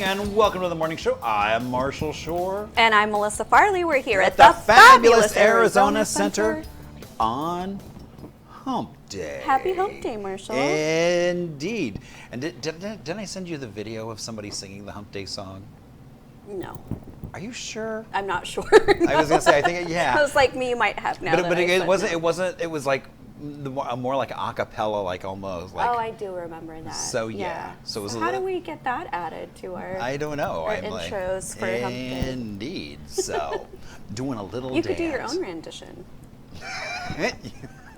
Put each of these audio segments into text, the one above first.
and welcome to the morning show. I'm Marshall Shore. And I'm Melissa Farley. We're here at the fabulous Arizona Center on Hump Day. Happy Hump Day, Marshall. Indeed. And didn't I send you the video of somebody singing the Hump Day song? No. Are you sure? I'm not sure. I was gonna say, I think, yeah. I was like, me, you might have now. But it wasn't. It was like more like a cappella, like almost like. Oh, I do remember that. So yeah. So it was. How do we get that added to our? I don't know. Our intros for Hump Day. Indeed. So, doing a little. You dance. could do your own rendition.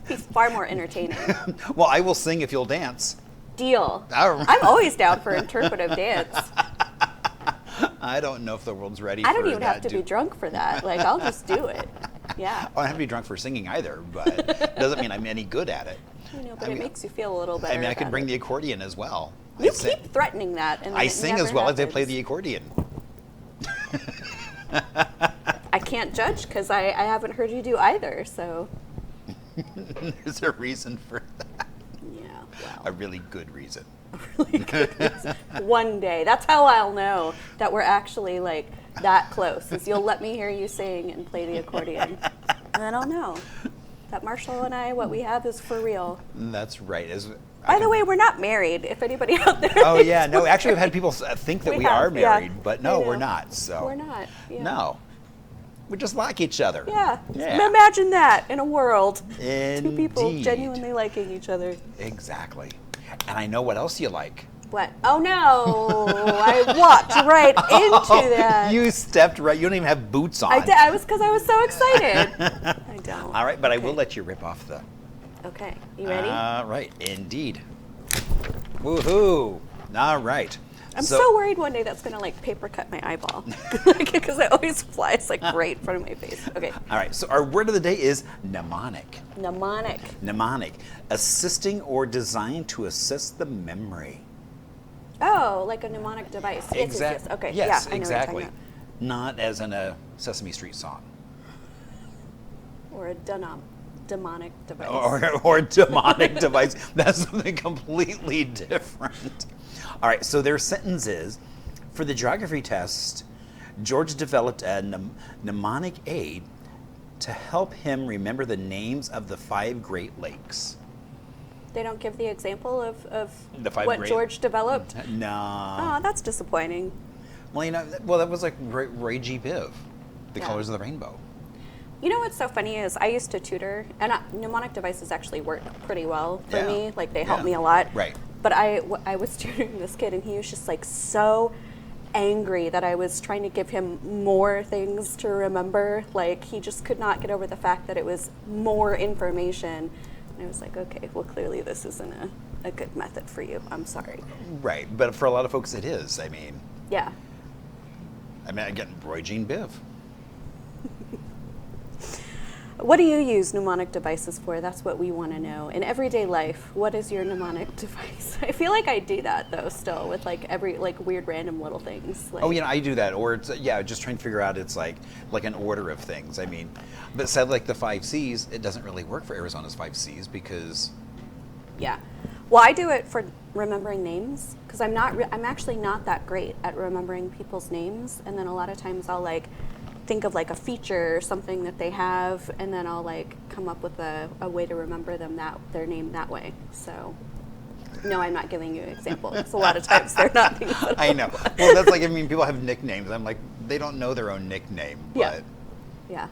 It's far more entertaining. Well, I will sing if you'll dance. Deal. I'm always down for interpretive dance. I don't know if the world's ready for that. I don't even have to be drunk for that. Like, I'll just do it. Yeah. I don't have to be drunk for singing either, but it doesn't mean I'm any good at it. I know, but it makes you feel a little better. I mean, I could bring the accordion as well. You keep threatening that. And I sing as well as I play the accordion. I can't judge because I haven't heard you do either, so. There's a reason for that. Yeah, well. A really good reason. Really good reason. One day. That's how I'll know that we're actually like that close, is you'll let me hear you sing and play the accordion. And then I'll know that Marshall and I, what we have is for real. That's right. By the way, we're not married, if anybody out there. Oh, yeah. No, actually, we've had people think that we are married, but no, we're not. So we're not. Yeah. No. We just like each other. Yeah. Imagine that in a world. Indeed. Two people genuinely liking each other. Exactly. And I know what else you like. What? Oh, no. I walked right into that. You stepped right. You don't even have boots on. I did. Because I was so excited. I don't. All right, but I will let you rip off the... Okay. You ready? Right. Indeed. Woohoo. All right. I'm so worried one day that's going to, like, paper cut my eyeball. Because it always flies, like, right in front of my face. Okay. All right. So our word of the day is mnemonic. Mnemonic. Mnemonic. Assisting or designed to assist the memory. Oh, like a mnemonic device. Exactly. Yes. Okay. Yes, yeah, I know exactly. what you're talking Not as in a Sesame Street song. about. Or a demonic device. Or a demonic device. That's something completely different. All right, so their sentence is, for the geography test, George developed a mnemonic aid to help him remember the names of the 5 Great Lakes. They don't give the example of The 5 what great... George developed? No. Oh, that's disappointing. Well, that was like Ray G. Biv, The Colors of the Rainbow. You know what's so funny is I used to tutor, and mnemonic devices actually work pretty well for me. Like, they help me a lot. Right. But I was tutoring this kid, and he was just like so angry that I was trying to give him more things to remember. Like, he just could not get over the fact that it was more information. And I was like, okay, well, clearly this isn't a good method for you. I'm sorry. Right, but for a lot of folks it is. I mean, yeah. Again, Roy Jean Biv. What do you use mnemonic devices for? That's what we want to know. In everyday life, what is your mnemonic device? I feel like I do that, though, still, with like every weird random little things. Like, I do that. Or it's, just trying to figure out it's like an order of things. I mean, but said like the 5 C's, it doesn't really work for Arizona's 5 C's because... Yeah. Well, I do it for remembering names because I'm actually not that great at remembering people's names. And then a lot of times I'll think of like a feature or something that they have, and then I'll come up with a way to remember their name that way. So, no, I'm not giving you an example because a lot of times they're not things that I know. Well, that's like, people have nicknames. I'm like, they don't know their own nickname. But Yeah.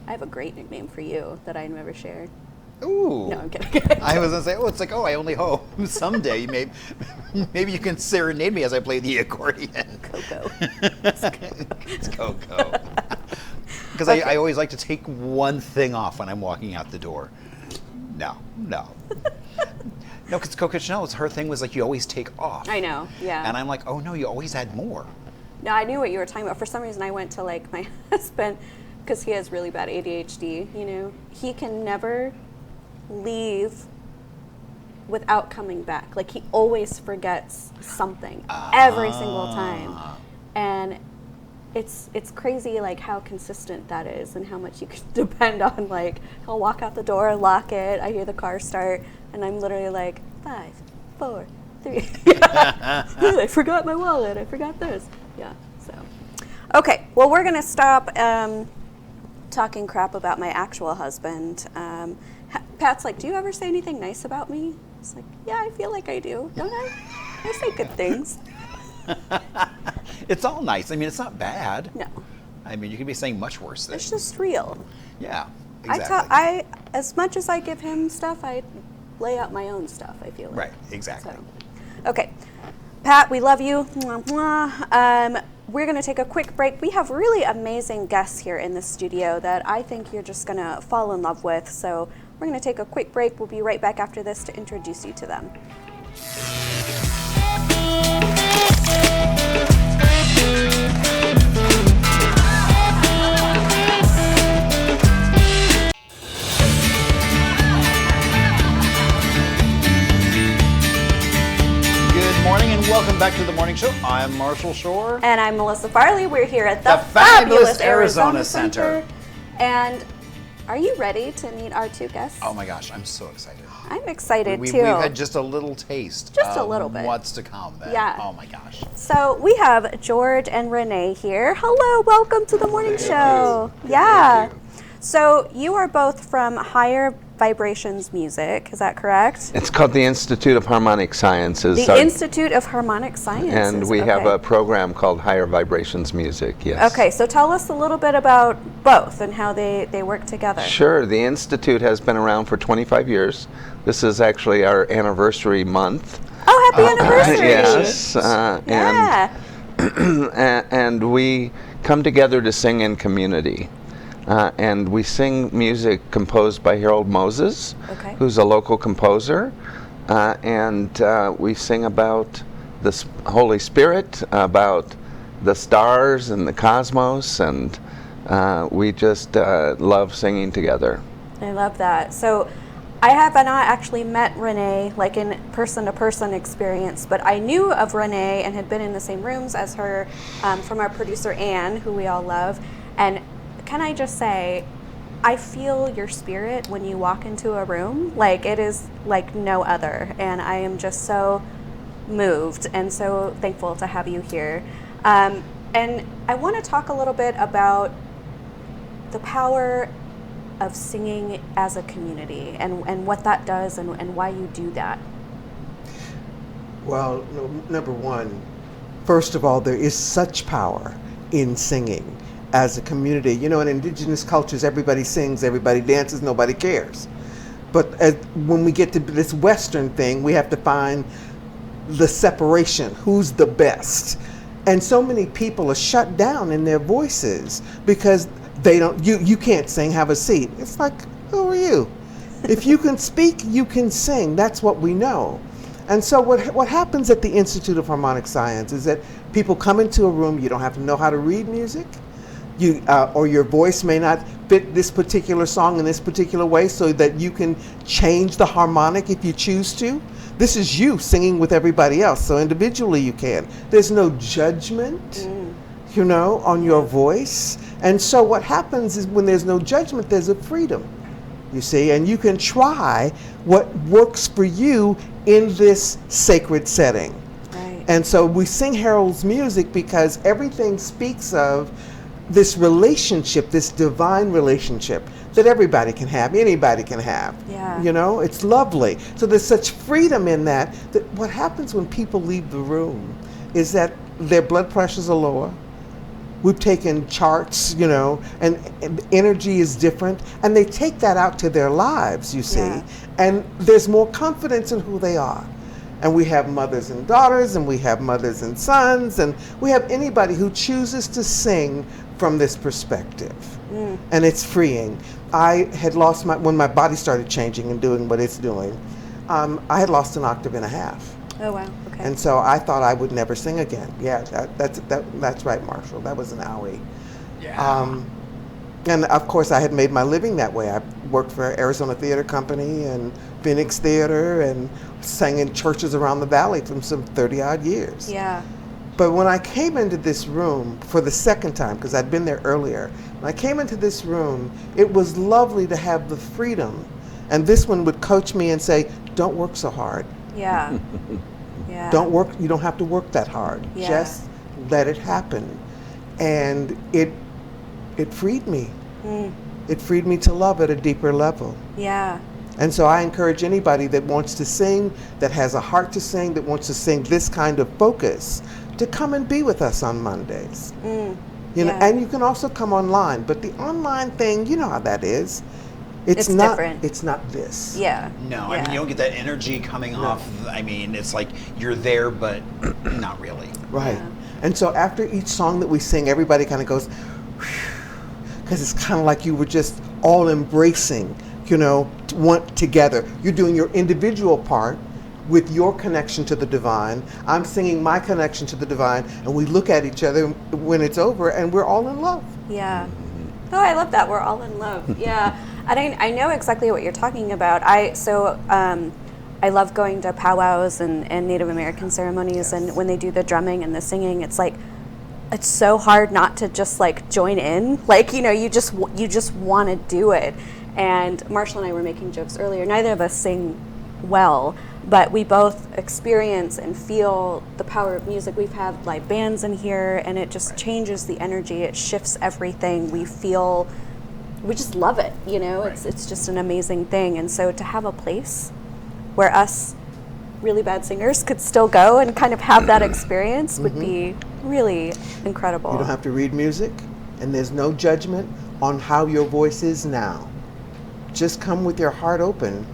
I have a great nickname for you that I never shared. Ooh. No, I'm kidding. I was going to say, it's like, I only hope someday maybe you can serenade me as I play the accordion. Coco. It's Coco. Because I always like to take one thing off when I'm walking out the door. No. No, because Coco Chanel, her thing was like, you always take off. I know, yeah. And I'm like, oh no, you always add more. No, I knew what you were talking about. For some reason, I went to my husband, because he has really bad ADHD, he can never leave without coming back. Like, he always forgets something every single time. And it's crazy how consistent that is and how much you can depend on. He'll walk out the door, lock it, I hear the car start, and I'm literally like 5, 4, 3. Yeah. I forgot my wallet. I forgot this. Yeah. So, okay. Well, we're gonna stop talking crap about my actual husband. Pat's like, do you ever say anything nice about me? It's like, yeah, I feel like I do, don't I? I say good things. It's all nice. I mean, it's not bad. No. I mean, you could be saying much worse things. It's just real. Yeah, exactly. I as much as I give him stuff, I lay out my own stuff, I feel like. Right, exactly. So, okay. Pat, we love you. Mwah, mwah. We're going to take a quick break. We have really amazing guests here in the studio that I think you're just going to fall in love with. So we're going to take a quick break. We'll be right back after this to introduce you to them. Welcome back to the morning show. I'm Marshall Shore. And I'm Melissa Farley. We're here at the fabulous Arizona Center. And are you ready to meet our two guests? Oh my gosh, I'm so excited. I'm excited too. We've had just a little taste. Just a little bit. What's to come. Then. Yeah. Oh my gosh. So we have George and Renee here. Hello, welcome to the morning show. Yeah. So you are both from Higher Vibrations Music, is that correct? It's called the Institute of Harmonic Sciences. The Institute of Harmonic Sciences. And we have a program called Higher Vibrations Music, yes. Okay, so tell us a little bit about both and how they work together. Sure, the Institute has been around for 25 years. This is actually our anniversary month. Oh, happy anniversary! Yes, yeah. and we come together to sing in community. And we sing music composed by Harold Moses, who's a local composer, and we sing about the Holy Spirit, about the stars and the cosmos, and we just love singing together. I love that. So I have not actually met Renee, like in person-to-person experience, but I knew of Renee and had been in the same rooms as her from our producer Anne, who we all love, and can I just say, I feel your spirit when you walk into a room. Like, it is like no other. And I am just so moved and so thankful to have you here. And I want to talk a little bit about the power of singing as a community and what that does and why you do that. Well, number one, first of all, there is such power in singing. As a community, you know, in indigenous cultures, everybody sings, everybody dances, nobody cares. But when we get to this Western thing, we have to find the separation, who's the best. And so many people are shut down in their voices because they don't, you can't sing, have a seat. It's like, who are you? If you can speak, you can sing. That's what we know. And so what happens at the Institute of Harmonic Science is that people come into a room, you don't have to know how to read music. Or your voice may not fit this particular song in this particular way, so that you can change the harmonic if you choose to. This is you singing with everybody else, so individually you can. There's no judgment, you know, on your voice. And so what happens is when there's no judgment, there's a freedom, you see, and you can try what works for you in this sacred setting. Right. And so we sing Harold's music because everything speaks of this relationship, this divine relationship that everybody can have, anybody can have. Yeah. You know, it's lovely. So there's such freedom in that what happens when people leave the room is that their blood pressures are lower. We've taken charts, you know, and energy is different, and they take that out to their lives, you see. Yeah. And there's more confidence in who they are. And we have mothers and daughters, and we have mothers and sons, and we have anybody who chooses to sing from this perspective. And it's freeing. I had lost when my body started changing and doing what it's doing, I had lost an octave and a half. Oh, wow. Okay. And so I thought I would never sing again. Yeah, that's right, Marshall. That was an owie. Yeah. And of course, I had made my living that way. I worked for Arizona Theater Company and Phoenix Theater and sang in churches around the valley for some 30-odd years. Yeah. But when I came into this room for the second time, because I'd been there earlier, when I came into this room, it was lovely to have the freedom. And this one would coach me and say, don't work so hard. Yeah. Yeah. You don't have to work that hard. Yeah. Just let it happen. And it freed me. It freed me to love at a deeper level. Yeah. And so I encourage anybody that wants to sing, that has a heart to sing, that wants to sing this kind of focus, to come and be with us on Mondays. You know, and you can also come online, but the online thing, you know how that is. It's not different. It's not this. Yeah. No, Yeah. I mean, you don't get that energy coming off. I mean, it's like you're there, but not really. Right. Yeah. And so after each song that we sing, everybody kind of goes, because it's kind of like you were just all embracing, you know, together. You're doing your individual part with your connection to the divine. I'm singing my connection to the divine, and we look at each other when it's over, and we're all in love. Yeah. Oh, I love that. We're all in love. Yeah. And I know exactly what you're talking about. I love going to powwows and Native American ceremonies, and when they do the drumming and the singing, it's like, it's so hard not to just like join in. Like, you know, you just want to do it. And Marshall and I were making jokes earlier. Neither of us sing well, but we both experience and feel the power of music. We've had live bands in here, and it just changes the energy. It shifts everything. We just love it, you know? It's just an amazing thing. And so to have a place where us really bad singers could still go and kind of have that experience would be really incredible. You don't have to read music, and there's no judgment on how your voice is now. Just come with your heart open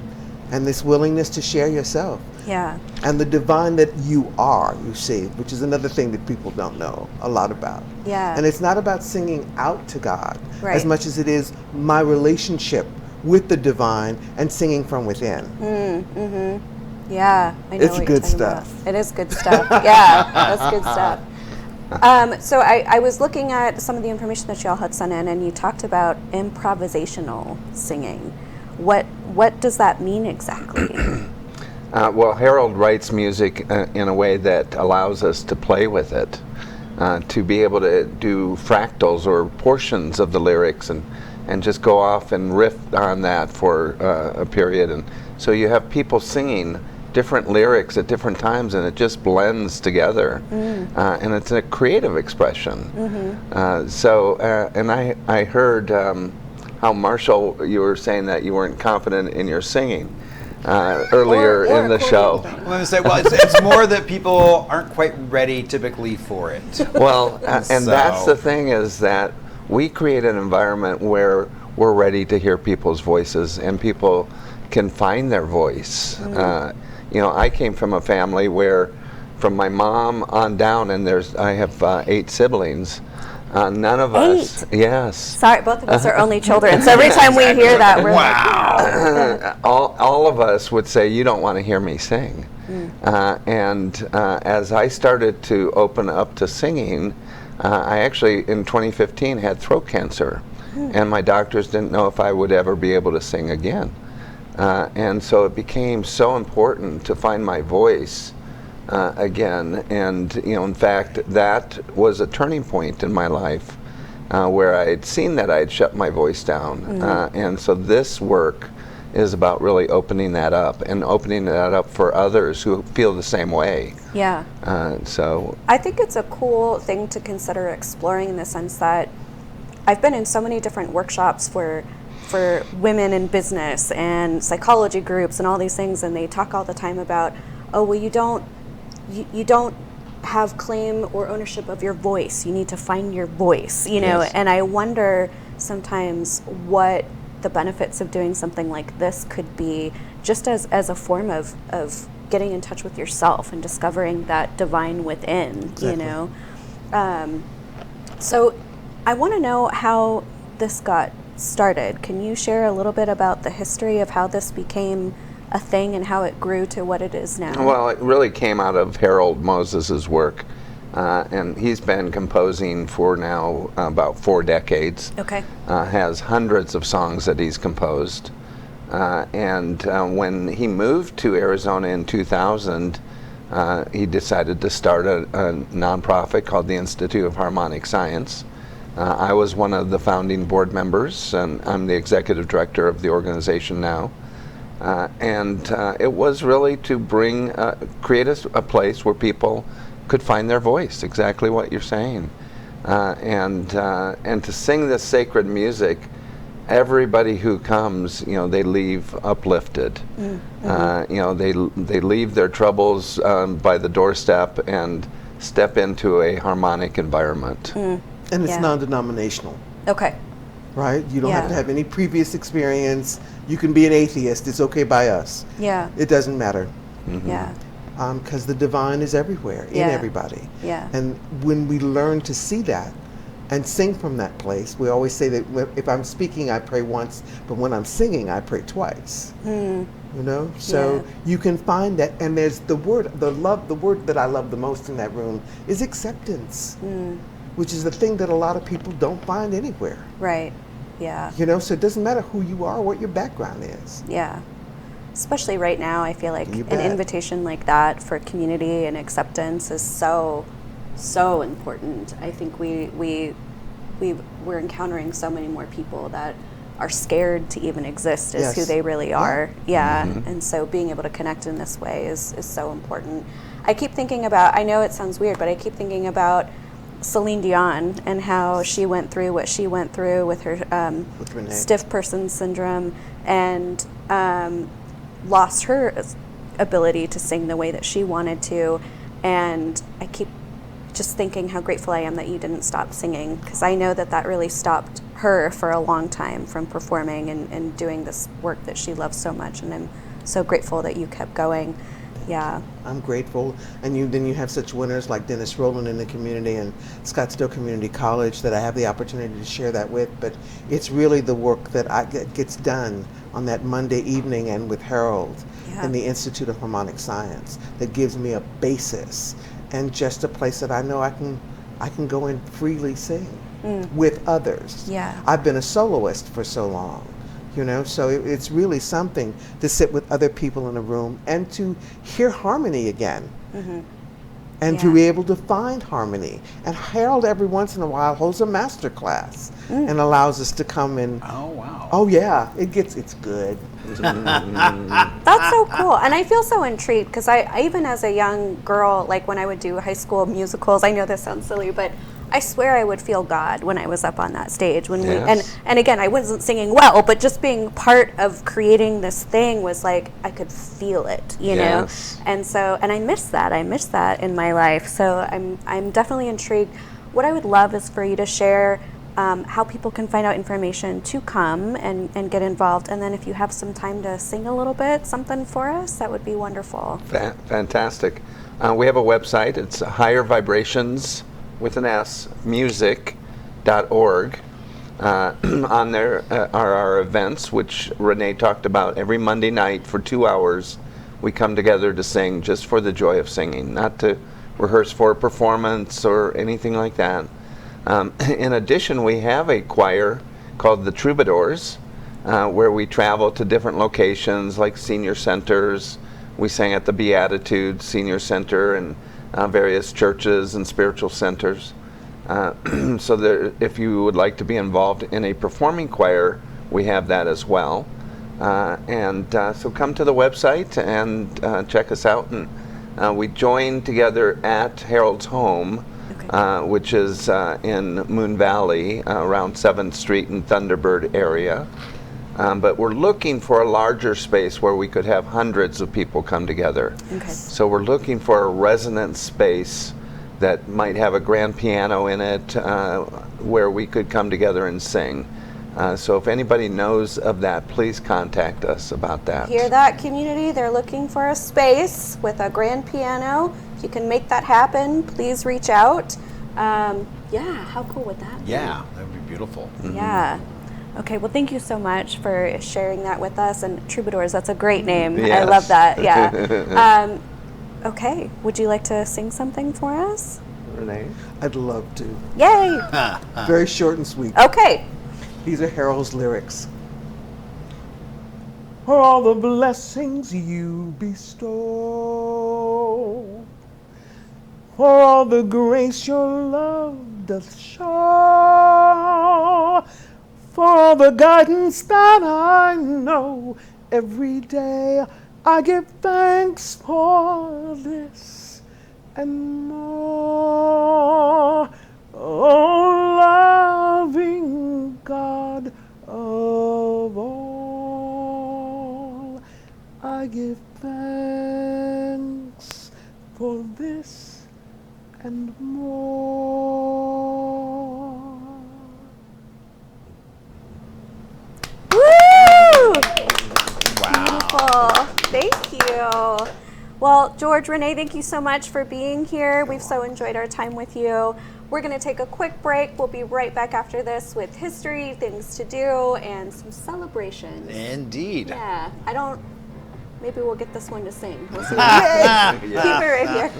and this willingness to share yourself. Yeah. And the divine that you are, you see, which is another thing that people don't know a lot about. Yeah. And it's not about singing out to God Right. as much as it is my relationship with the divine and singing from within. Yeah, I know It's what you're good talking stuff. about. It is good stuff. Yeah, that's good stuff. So I was looking at some of the information that y'all had sent in, and you talked about improvisational singing. What does that mean exactly? Well, Harold writes music in a way that allows us to play with it, to be able to do fractals or portions of the lyrics and just go off and riff on that for a period. And so you have people singing different lyrics at different times, and it just blends together. And it's a creative expression. And I heard how, Marshall, you were saying that you weren't confident in your singing earlier Or in the show. I'm going to say, well, it's more that people aren't quite ready typically for it. Well, and So- that's the thing, is that we create an environment where we're ready to hear people's voices, and people can find their voice. You know, I came from a family where, from my mom on down, and I have 8 siblings. None of us. Yes. Sorry, both of us are only children, so every time we hear that, we're like, All of us would say, you don't want to hear me sing. And as I started to open up to singing, I actually, in 2015, had throat cancer. And my doctors didn't know if I would ever be able to sing again. And so it became so important to find my voice again. And, you know, in fact, that was a turning point in my life where I had seen that I had shut my voice down. And so this work is about really opening that up, and opening that up for others who feel the same way. yeah. So I think it's a cool thing to consider exploring, in the sense that I've been in so many different workshops for women in business and psychology groups and all these things, and they talk all the time about, oh, well, you don't have claim or ownership of your voice. You need to find your voice, you know. Yes. And I wonder sometimes what the benefits of doing something like this could be, just as a form of getting in touch with yourself and discovering that divine within, you know. So I want to know how this got started. Can you share a little bit about the history of how this became a thing and how it grew to what it is now? well, it really came out of Harold Moses's work, and he's been composing for now about 4 decades. Okay. Has hundreds of songs that he's composed, and when he moved to Arizona in 2000, he decided to start a nonprofit called the Institute of Harmonic Science. I was one of the founding board members, and I'm the executive director of the organization now. And it was really to create a place where people could find their voice, exactly what you're saying. And to sing this sacred music, everybody who comes, they leave uplifted. They leave their troubles by the doorstep and step into a harmonic environment. And it's non-denominational. Okay. Right? You don't have to have any previous experience. You can be an atheist. It's okay by us. Yeah. It doesn't matter. Yeah. Because the divine is everywhere, in everybody. Yeah. And when we learn to see that and sing from that place, we always say that if I'm speaking, I pray once, but when I'm singing, I pray twice. So you can find that, and there's the word that I love the most in that room is acceptance, which is the thing that a lot of people don't find anywhere. Right. Yeah. So it doesn't matter who you are, what your background is. Yeah. Especially right now, I feel like You an bet. invitation like that for community and acceptance is so important. I think we're encountering so many more people that are scared to even exist as who they really are. Yeah. And so being able to connect in this way is so important. I keep thinking about, I know it sounds weird, but I keep thinking about Celine Dion and how she went through what she went through with her With Renee. stiff person syndrome and lost her ability to sing the way that she wanted to. And I keep just thinking how grateful I am that you didn't stop singing, because I know that really stopped her for a long time from performing and doing this work that she loves so much. And I'm so grateful that you kept going. Yeah. I'm grateful. And then you have such winners like Dennis Rowland in the community and Scottsdale Community College that I have the opportunity to share that with. But it's really the work that gets done on that Monday evening and with Harold and the Institute of Harmonic Science that gives me a basis and just a place that I know I can go and freely sing with others. Yeah. I've been a soloist for so long. So it's really something to sit with other people in a room and to hear harmony again. And to be able to find harmony. And Harold every once in a while holds a master class and allows us to come in. Oh, wow. Oh yeah, it's good. That's so cool. And I feel so intrigued because I even as a young girl, like when I would do high school musicals, I know this sounds silly, but I swear I would feel God when I was up on that stage. When and again, I wasn't singing well, but just being part of creating this thing was like I could feel it, you know. And so, and I miss that. I miss that in my life. So I'm definitely intrigued. What I would love is for you to share how people can find out information to come and get involved. And then if you have some time to sing a little bit, something for us, that would be wonderful. Fantastic. We have a website. It's Higher Vibrations with an S, music.org. On there are our events, which Renee talked about. Every Monday night for 2 hours, we come together to sing just for the joy of singing, not to rehearse for a performance or anything like that. In addition, we have a choir called the Troubadours, where we travel to different locations like senior centers. We sang at the Beatitudes Senior Center and various churches and spiritual centers. So if you would like to be involved in a performing choir, we have that as well. So come to the website and check us out. And we join together at Harold's home, which is in Moon Valley, around 7th Street and Thunderbird area. But we're looking for a larger space where we could have hundreds of people come together. So we're looking for a resonant space that might have a grand piano in it, where we could come together and sing. So if anybody knows of that, please contact us about that. Hear that, community? They're looking for a space with a grand piano. If you can make that happen, please reach out. How cool would that be? Yeah, that would be beautiful. Yeah. Okay, well, thank you so much for sharing that with us. And Troubadours, that's a great name. Yes. I love that. Yeah. Okay, would you like to sing something for us? Renee? I'd love to. Yay! Very short and sweet. Okay. These are Harold's lyrics. For all the blessings you bestow, for all the grace your love doth show, for all the guidance that I know every day I give thanks for this and more. Oh, loving God of all, I give thanks for this and more. Woo! Wow. Beautiful. Thank you. Well, George, Renee, thank you so much for being here. We've so enjoyed our time with you. We're going to take a quick break. We'll be right back after this with history, things to do, and some celebrations. Indeed. Yeah. Maybe we'll get this one to sing. We'll see what happens. Keep it right here.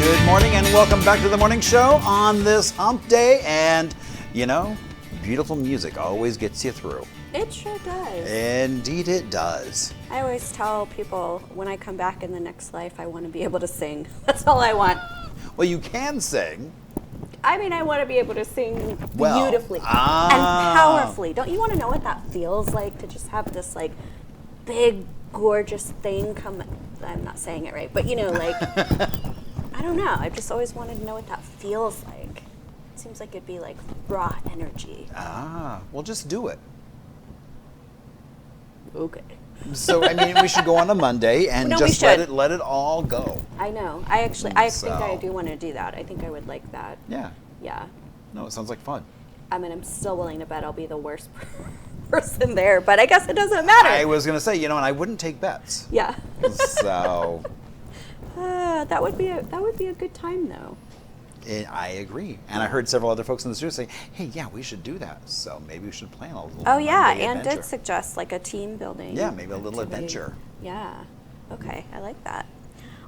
Good morning and welcome back to the morning show on this hump day. And, beautiful music always gets you through. It sure does. Indeed it does. I always tell people when I come back in the next life, I want to be able to sing. That's all I want. Well, you can sing. I mean, I want to be able to sing Well, beautifully and powerfully. Don't you want to know what that feels like to just have this big, gorgeous thing come? I'm not saying it right, but I don't know. I've just always wanted to know what that feels like. It seems like it'd be like raw energy. Well, just do it. Okay. So, we should go on a Monday and No, just we should. let it all go. I know. I think I do want to do that. I think I would like that. Yeah. Yeah. No, it sounds like fun. I'm still willing to bet I'll be the worst person there, but I guess it doesn't matter. I was going to say, and I wouldn't take bets. Yeah. So. That would be a good time, though. I agree. And I heard several other folks in the studio say, hey, yeah, we should do that. So maybe we should plan a little Oh, yeah. Monday Anne adventure. did suggest a team building. Yeah, maybe a little activity. adventure. Yeah. Okay. I like that.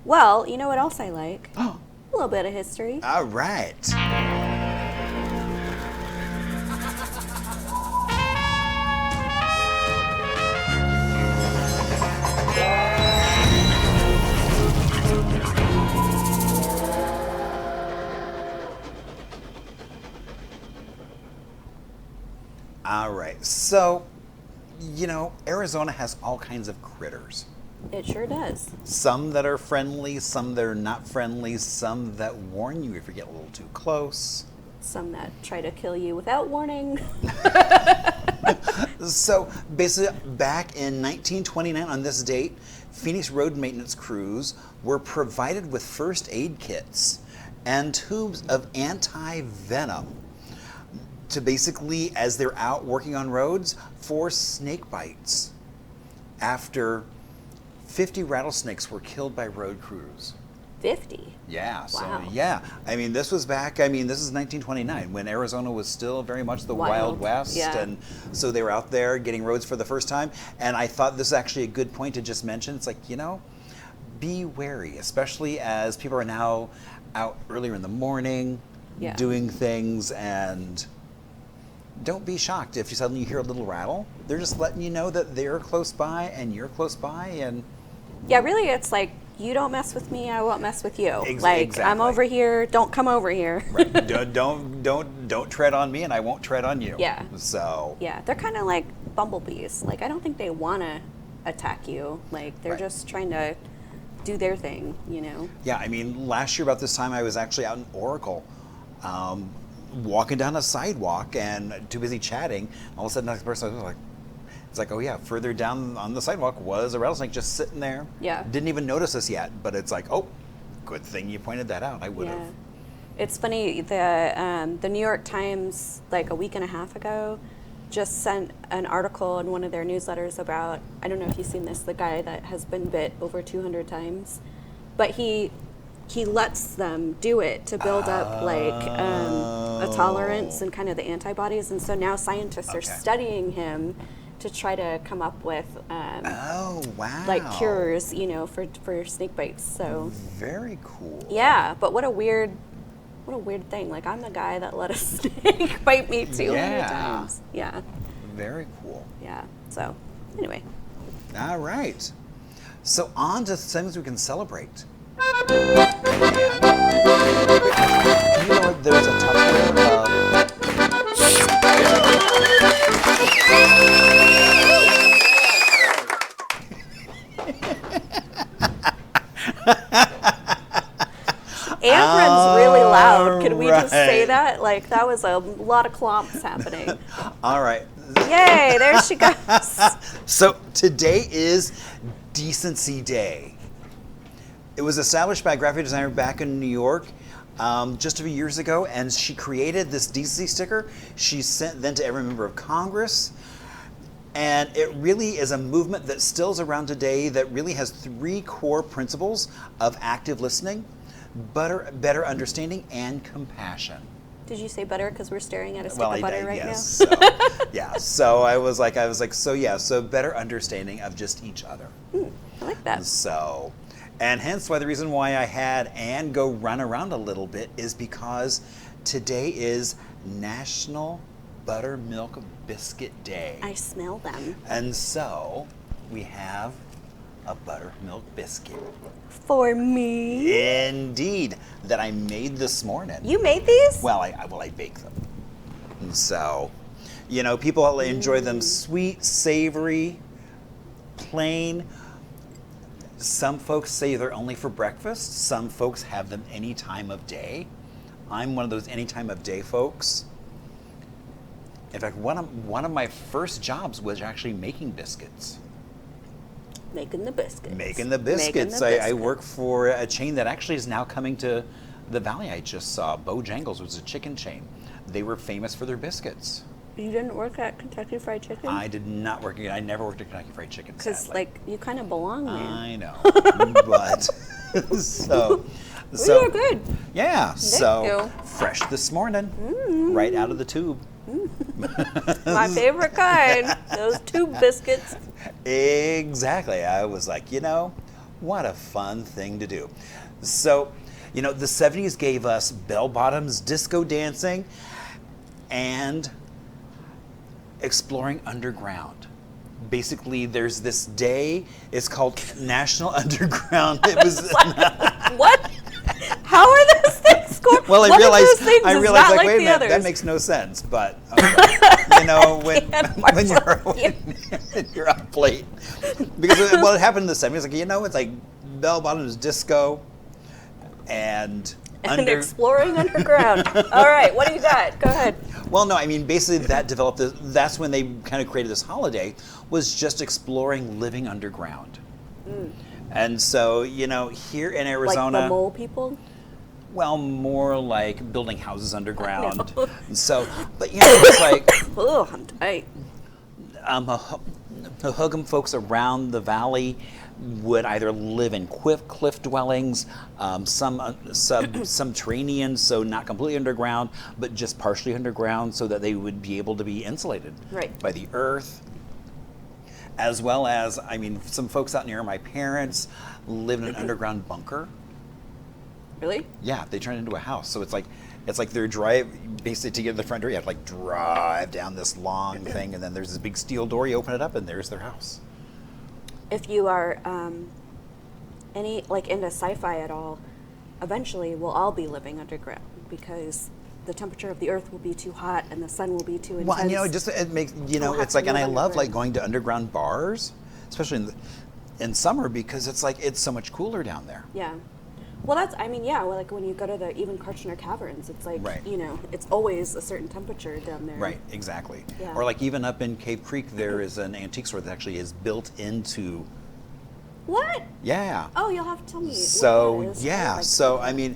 Well, you know what else I like? A little bit of history. All right. All right. So, Arizona has all kinds of critters. It sure does. Some that are friendly, some that are not friendly, some that warn you if you get a little too close. Some that try to kill you without warning. So basically, back in 1929 on this date, Phoenix road maintenance crews were provided with first aid kits and tubes of anti-venom to basically, as they're out working on roads, for snake bites after 50 rattlesnakes were killed by road crews. 50? Yeah, so Wow. yeah. This was back, this is 1929 when Arizona was still very much the Wild West. Yeah. And so they were out there getting roads for the first time. And I thought this is actually a good point to just mention. It's be wary, especially as people are now out earlier in the morning doing things, and don't be shocked if you suddenly hear a little rattle. They're just letting you know that they're close by and you're close by. And Yeah, really, it's like, you don't mess with me, I won't mess with you. Exactly. I'm over here, don't come over here. Right. don't tread on me, and I won't tread on you. Yeah. So. Yeah, they're kind of like bumblebees. I don't think they want to attack you. They're Right. just trying to do their thing, Yeah, last year about this time I was actually out in Oracle, walking down a sidewalk and too busy chatting. All of a sudden, the next person was like, it's like, oh yeah, further down on the sidewalk was a rattlesnake just sitting there. Yeah. Didn't even notice us yet, but it's like, oh, good thing you pointed that out. I would have. Yeah. It's funny, the New York Times, a week and a half ago, just sent an article in one of their newsletters about, I don't know if you've seen this, the guy that has been bit over 200 times, but he lets them do it to build up a tolerance and kind of the antibodies, and so now scientists are studying him to try to come up with Oh, wow. cures, for snake bites. So Very cool. yeah, but what a weird thing. I'm the guy that let a snake bite me 200 Yeah. times. Yeah. Very cool. Yeah. So Anyway. All right. So on to things we can celebrate. You know what? There's a Tupperware Ambryn's really loud. Can we just say that? Like, that was a lot of clomps happening. All right. Yay, there she goes. So today is Decency Day. It was established by a graphic designer back in New York just a few years ago, and she created this decency sticker. She sent then to every member of Congress. And it really is a movement that still is around today that really has 3 core principles of active listening, better understanding, and compassion. Did you say butter because we're staring at a stick of butter right now? So, yeah. So I was like, so better understanding of just each other. I like that. So, and hence why the reason why I had Anne go run around a little bit is because today is National Buttermilk Biscuit Day. I smell them. And so we have a buttermilk biscuit. For me? Indeed, that I made this morning. You made these? Well, I baked them. And so, you know, people enjoy them sweet, savory, plain. Some folks say they're only for breakfast. Some folks have them any time of day. I'm one of those any time of day folks. In fact, one of my first jobs was actually making biscuits. Making the biscuits. Making the biscuits. I work for a chain that actually is now coming to the Valley. I just saw Bojangles, which is a chicken chain. They were famous for their biscuits. You didn't work at Kentucky Fried Chicken? I did not work. I never worked at Kentucky Fried Chicken. Because, like, you kind of belong there. I know, but so You're good. Yeah. So you. fresh this morning, right out of the tube. My favorite kind. Those tube biscuits. Exactly. I was like, you know, what a fun thing to do. So, you know, the 70s gave us bell bottoms, disco dancing, and exploring underground. Basically, there's this day. It's called National Underground. It was what? How are those things scored? Well, I One realized, of those things is not like, like wait a the minute, others. that makes no sense. But you know, when you're on plate, because what happened in the 70s, like, you know, it's like bell bottoms, disco, and exploring underground. All right, what do you got? Go ahead. Well, no, I mean, basically that developed. That's when they kind of created this holiday, was just exploring living underground. And so, you know, here in Arizona, Like the mole people? well, more like building houses underground. And so, but you know, it's like, Oh, I'm tight. the Hugum folks around the valley would either live in cliff dwellings, some subterranean, so not completely underground, but just partially underground, so that they would be able to be insulated by the earth. As well as, I mean, some folks out near my parents live in an underground bunker. Really? Yeah, they turn it into a house. So it's like their basically to get to the front door, you have to like drive down this long thing, and then there's this big steel door, you open it up, and there's their house. If you are into sci-fi at all, eventually we'll all be living underground because the temperature of the earth will be too hot and the sun will be too intense. Well, and you know, it makes, you know, it's like, and I love like going to underground bars, especially in summer, because it's like it's so much cooler down there. Yeah. Well, like when you go to the even Kartchner Caverns, it's like, you know, it's always a certain temperature down there. Right, exactly. Yeah. Or like even up in Cave Creek, there is an antique store that actually is built into. What? Yeah. Oh, you'll have to tell me. So, what that is. yeah, Like, so I mean,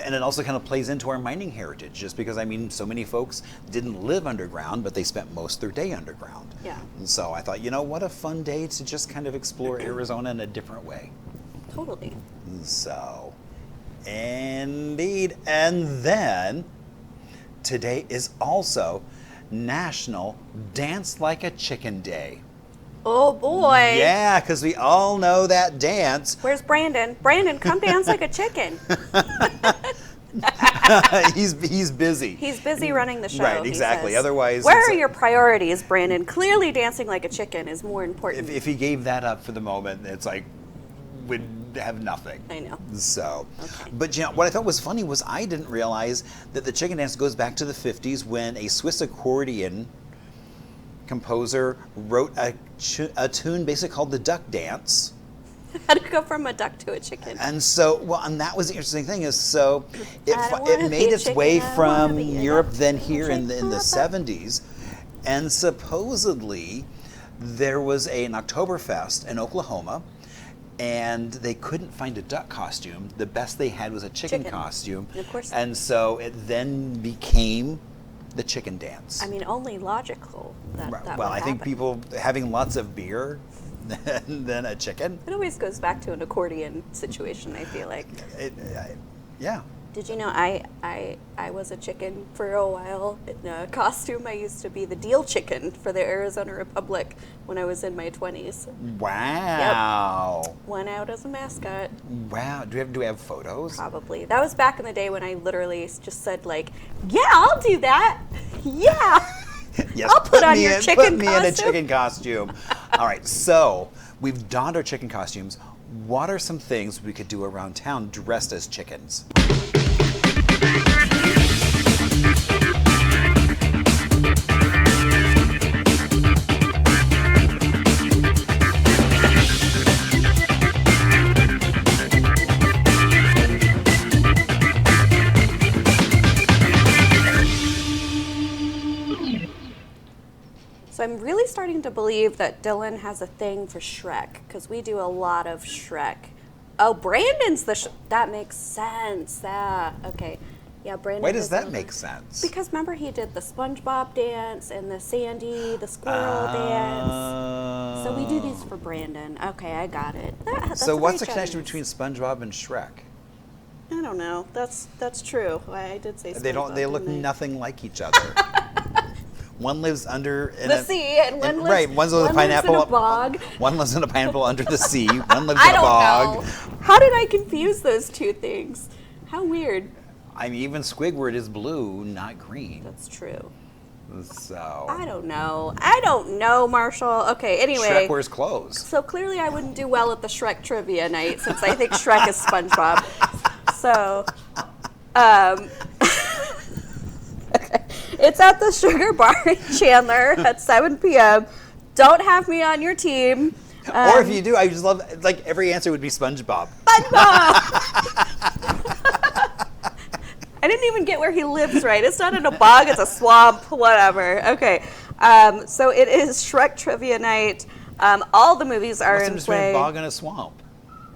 and it also kind of plays into our mining heritage, just because, I mean, so many folks didn't live underground, but they spent most of their day underground. Yeah. And so I thought, you know, what a fun day to just kind of explore Arizona in a different way. Totally. So, indeed. And then, today is also National Dance Like a Chicken Day. Oh, boy. Yeah, because we all know that dance. Where's Brandon? Brandon, come dance like a chicken. He's busy. He's busy running the show. Right, he exactly. says. Otherwise, where are your priorities, Brandon? Clearly, dancing like a chicken is more important. if he gave that up for the moment, it's like we'd have nothing. I know. So, Okay. but what I thought was funny was I didn't realize that the chicken dance goes back to the 50s when a Swiss accordion composer wrote a tune basically called the Duck Dance. How to go from a duck to a chicken. And so, and that was the interesting thing is, so I don't wanna it be made a its chicken, way I from wanna be a Europe, duck. then here in the Papa. 70s, and supposedly there was an Oktoberfest in Oklahoma, and they couldn't find a duck costume. The best they had was a chicken costume. Of course. And so it then became the chicken dance. I mean, only logical that well, would I think happen. people having lots of beer than a chicken. It always goes back to an accordion situation, I feel like. Yeah. Did you know I was a chicken for a while in a costume? I used to be the deal chicken for the Arizona Republic when I was in my 20s. Wow. Went out as a mascot, Wow. Do we have photos? probably. That was back in the day when I literally just said like, yeah, I'll do that. Yeah. Yes, I'll put on your put chicken me in a costume. chicken costume. All right, so we've donned our chicken costumes. What are some things we could do around town dressed as chickens? So I'm really starting to believe that Dylan has a thing for Shrek because we do a lot of Shrek. Oh, Brandon's that makes sense. Yeah, okay. Yeah, Brandon. Why does that a- make sense? Because remember he did the SpongeBob dance and the Sandy, the squirrel dance. So we do these for Brandon. Okay, I got it. That's So a what's the great connection job. between SpongeBob and Shrek? I don't know. That's true. I did say SpongeBob. They look didn't I? nothing like each other. One lives under The sea, and one lives- right. One's with a one lives in pineapple. a bog. One lives in a pineapple under the sea. One lives I in a don't bog. know. How did I confuse those two things? How weird. I mean, even Squidward is blue, not green. That's true. So I don't know, Marshall. Okay, anyway. Shrek wears clothes. So clearly I wouldn't do well at the Shrek trivia night since I think Shrek is SpongeBob. So, okay. It's at the Sugar Bar in Chandler at 7 p.m. Don't have me on your team. Or if you do, I just love, like, every answer would be SpongeBob. I didn't even get where he lives right. It's not in a bog, it's a swamp, whatever. Okay, so it is Shrek trivia night. All the movies are Must have in just been play. a bog and a swamp.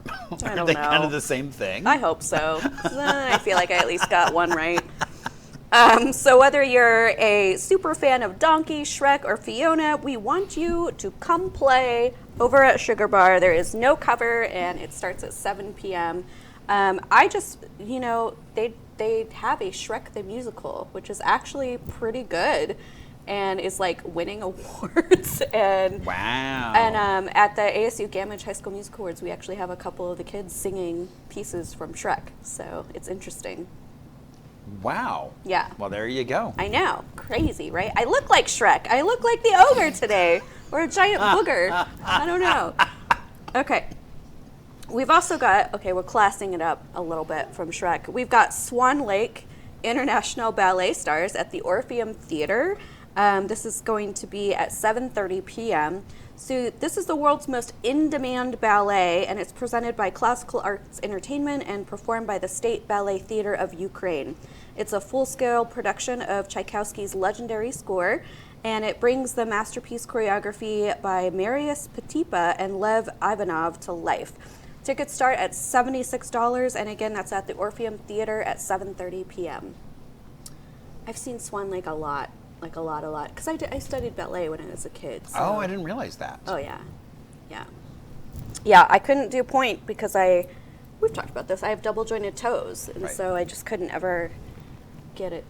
I Are don't they know. kind of the same thing? I hope so. I feel like I at least got one right. So whether you're a super fan of Donkey, Shrek, or Fiona, we want you to come play over at Sugar Bar. There is no cover, and it starts at 7 p.m. I just, they have a Shrek the Musical, which is actually pretty good and is like winning awards. And Wow. And at the ASU Gamage High School Music Awards, we actually have a couple of the kids singing pieces from Shrek. So it's interesting. Wow. Yeah. Well, there you go. I know. Crazy, right? I look like Shrek. I look like the ogre today. Or a giant booger. I don't know. Okay. We've also got, we're classing it up a little bit from Shrek. We've got Swan Lake International Ballet Stars at the Orpheum Theater. This is going to be at 7:30 p.m. So this is the world's most in-demand ballet, and it's presented by Classical Arts Entertainment and performed by the State Ballet Theater of Ukraine. It's a full-scale production of Tchaikovsky's legendary score, and it brings the masterpiece choreography by Marius Petipa and Lev Ivanov to life. Tickets start at $76, and again, that's at the Orpheum Theater at 7:30 p.m. I've seen Swan Lake a lot, because I studied ballet when I was a kid. So. Oh, I didn't realize that. Oh, yeah. Yeah, I couldn't do point because we've talked about this, I have double jointed toes, and Right. so I just couldn't ever get it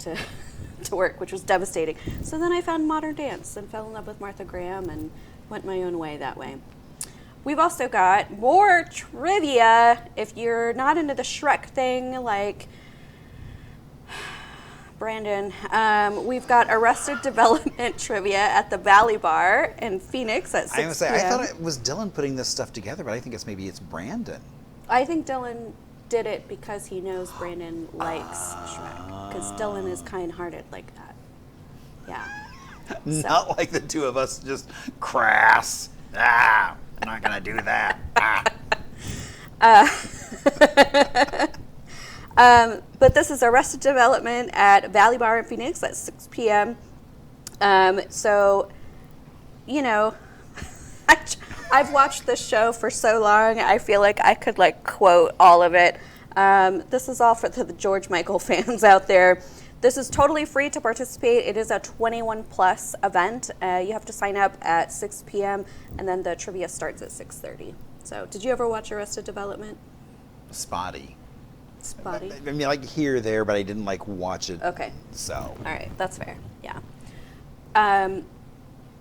to work, which was devastating. So then I found modern dance and fell in love with Martha Graham and went my own way that way. We've also got more trivia. If you're not into the Shrek thing, like Brandon, we've got Arrested Development trivia at the Valley Bar in Phoenix at 6 I was say, p.m. I thought it was Dylan putting this stuff together, but I think maybe it's Brandon. I think Dylan did it because he knows Brandon likes Shrek. Because Dylan is kind-hearted like that. Yeah. Not like the two of us, just crass. I'm not gonna do that. But this is Arrested Development at Valley Bar in Phoenix at 6 p.m. So, you know, I've watched this show for so long, I feel like I could like quote all of it. This is all for the George Michael fans out there. This is totally free to participate. It is a 21 plus event. You have to sign up at 6 p.m. and then the trivia starts at 6:30. So, did you ever watch Arrested Development? Spotty. Spotty. I mean, like here, there, but I didn't like watch it. Okay. So. All right, that's fair. Yeah.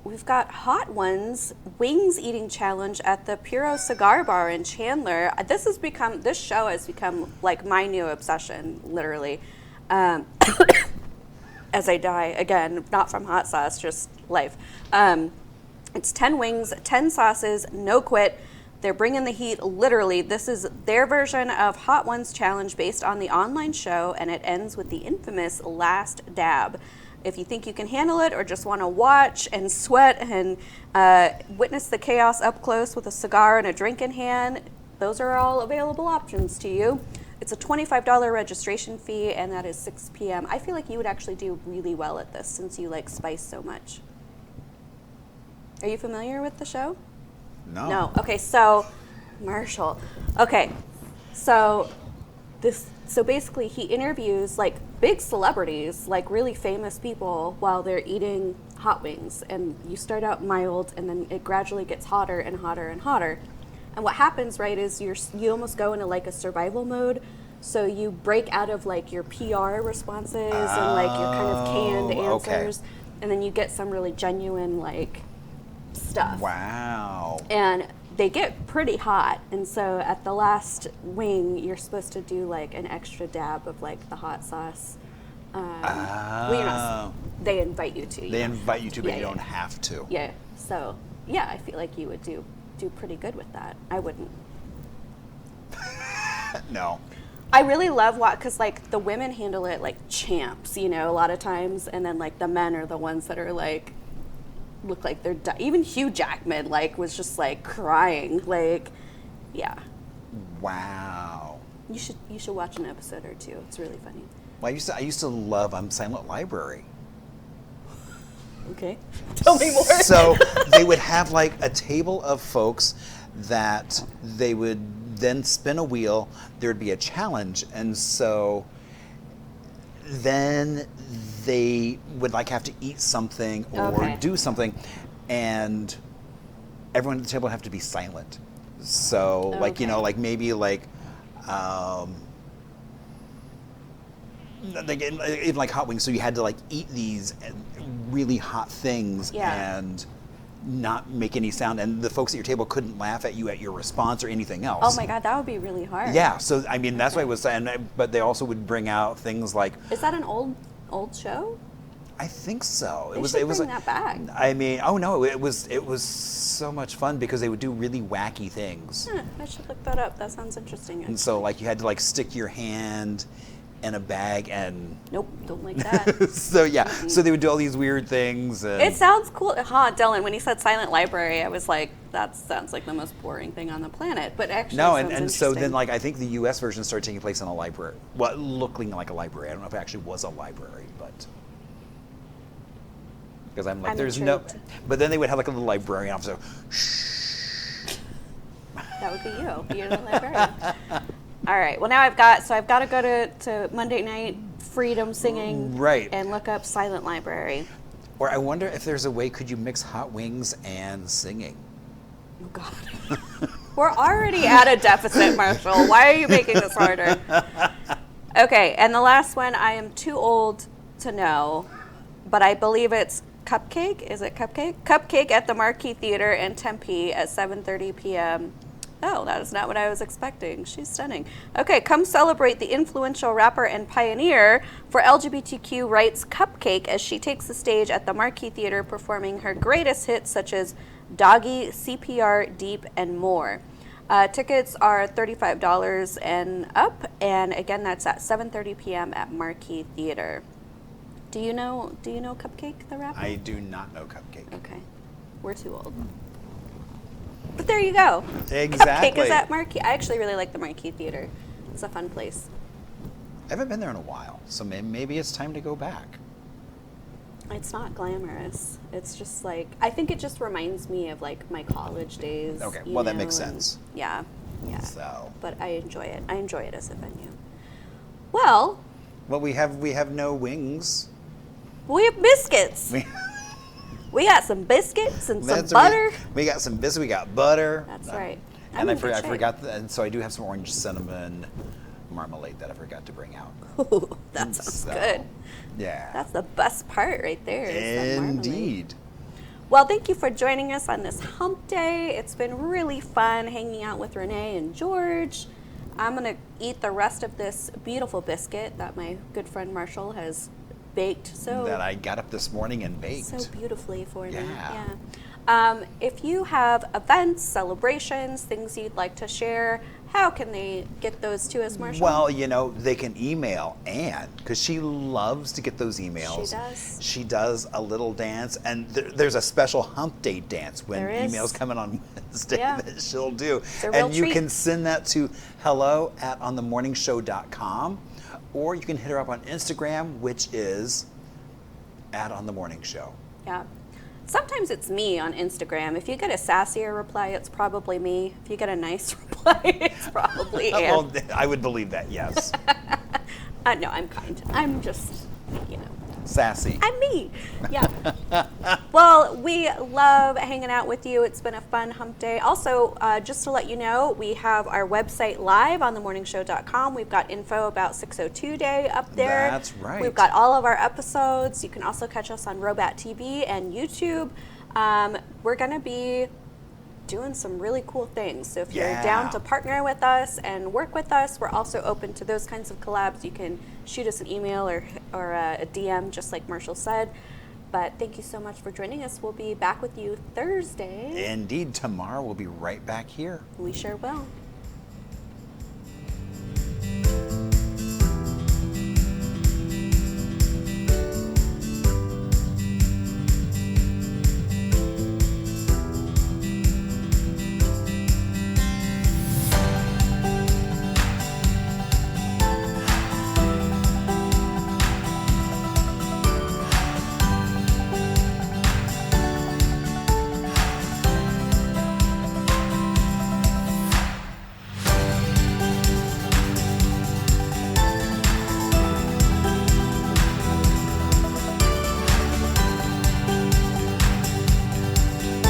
We've got Hot Ones Wings Eating Challenge at the Puro Cigar Bar in Chandler. This show has become like my new obsession, literally. As I die again, not from hot sauce, just life. It's 10 wings, 10 sauces, no quit. They're bringing the heat, literally. This is their version of Hot Ones Challenge based on the online show, and it ends with the infamous last dab. If you think you can handle it or just want to watch and sweat and witness the chaos up close with a cigar and a drink in hand, those are all available options to you. It's a $25 registration fee, and that is 6 p.m. I feel like you would actually do really well at this since you like spice so much. Are you familiar with the show? No. Okay, so Marshall. Okay, so basically he interviews like big celebrities, like really famous people, while they're eating hot wings. And you start out mild, and then it gradually gets hotter and hotter and hotter. And what happens, right, is you almost go into like a survival mode. So you break out of like your PR responses and like your kind of canned answers, and then you get some really genuine like stuff. Wow. And they get pretty hot, and so at the last wing, you're supposed to do like an extra dab of like the hot sauce. Well, you're not. They invite you to. They invite you to, but Yeah, you yeah. don't have to. Yeah. So yeah, I feel like you would do pretty good with that. I wouldn't. No. I really love because like the women handle it like champs, you know, a lot of times, and then like the men are the ones that are like look like they're even Hugh Jackman like was just like crying, like, yeah. Wow. You should watch an episode or two. It's really funny. Well, I used to love Silent Library. Okay. Tell me more. So they would have like a table of folks that they would then spin a wheel. There would be a challenge, and so then they would like have to eat something or do something, and everyone at the table would have to be silent. So like, you know, like maybe like even like hot wings, so you had to like eat these really hot things and not make any sound, and the folks at your table couldn't laugh at you at your response or anything else. Oh my God, that would be really hard. Yeah, so I mean that's why I was saying, but they also would bring out things like. Is that an old show? I think so. It was bring that back. I mean, oh no, it was so much fun because they would do really wacky things. I should look that up. That sounds interesting. And so like you had to like stick your hand in a bag and. Nope, don't like that. So yeah, so they would do all these weird things. And it sounds cool. Dylan, when he said Silent Library, I was like, that sounds like the most boring thing on the planet. But actually, no, sounds and so then interesting. like I think the U.S. version started taking place in a library. Well, looking like a library. I don't know if it actually was a library, but. Because I'm like, I'm there's intrigued. no. But then they would have like a little librarian officer. Shh. That would be you. You're the librarian. All right. Well, now I've got to go to Monday Night Freedom Singing. Right. And look up Silent Library. Or I wonder if there's a way, could you mix hot wings and singing? Oh, God. We're already at a deficit, Marshall. Why are you making this harder? Okay. And the last one, I am too old to know, but I believe it's Cupcake. Is it Cupcake? Cupcake at the Marquee Theater in Tempe at 7:30 p.m. Oh, that is not what I was expecting. She's stunning. Okay, come celebrate the influential rapper and pioneer for LGBTQ rights Cupcake as she takes the stage at the Marquee Theater performing her greatest hits such as Doggy, CPR, Deep, and more. Tickets are $35 and up, and again, that's at 7:30 p.m. at Marquee Theater. Do you know Cupcake, the rapper? I do not know Cupcake. Okay, we're too old. But there you go. Exactly. Cupcake is at Marquee. I actually really like the Marquee Theater. It's a fun place. I haven't been there in a while, so maybe it's time to go back. It's not glamorous. It's just like, I think it just reminds me of like my college days. Okay, you well, that know, makes and- sense. Yeah, yeah. So. But I enjoy it. I enjoy it as a venue. Well, Well, we have no wings. we have biscuits. We got some biscuits and some butter. We got some biscuits. We got butter. That's right. And I'm I in good shape. forgot, and so I do have some orange cinnamon marmalade that I forgot to bring out. Ooh, that sounds So, good. Yeah. That's the best part right there. Is that marmalade. Indeed. Well, thank you for joining us on this hump day. It's been really fun hanging out with Renee and George. I'm going to eat the rest of this beautiful biscuit that my good friend Marshall has baked That I got up this morning and baked. so beautifully for me. Yeah. If you have events, celebrations, things you'd like to share, how can they get those to us, Marshall? Well, they can email Anne because she loves to get those emails. She does. She does a little dance, and there's a special hump day dance when There is. emails come in on Wednesday Yeah. that she'll do. a real And you treat. can send that to hello@onthemorningshow.com, or you can hit her up on Instagram, which is @onthemorningshow. Yeah. Sometimes it's me on Instagram. If you get a sassier reply, it's probably me. If you get a nice reply, it's probably Anne. Well, I would believe that, yes. No, I'm kind. I'm just, Sassy. I'm me. Yeah. Well, we love hanging out with you. It's been a fun hump day. Also, just to let you know, we have our website live on themorningshow.com. We've got info about 602 Day up there. That's right. We've got all of our episodes. You can also catch us on ROBAT TV and YouTube. We're going to be doing some really cool things. So if you're Yeah. down to partner with us and work with us, we're also open to those kinds of collabs. You can shoot us an email or a DM, just like Marshall said. But thank you so much for joining us. We'll be back with you Thursday. Indeed, tomorrow we'll be right back here. We sure will.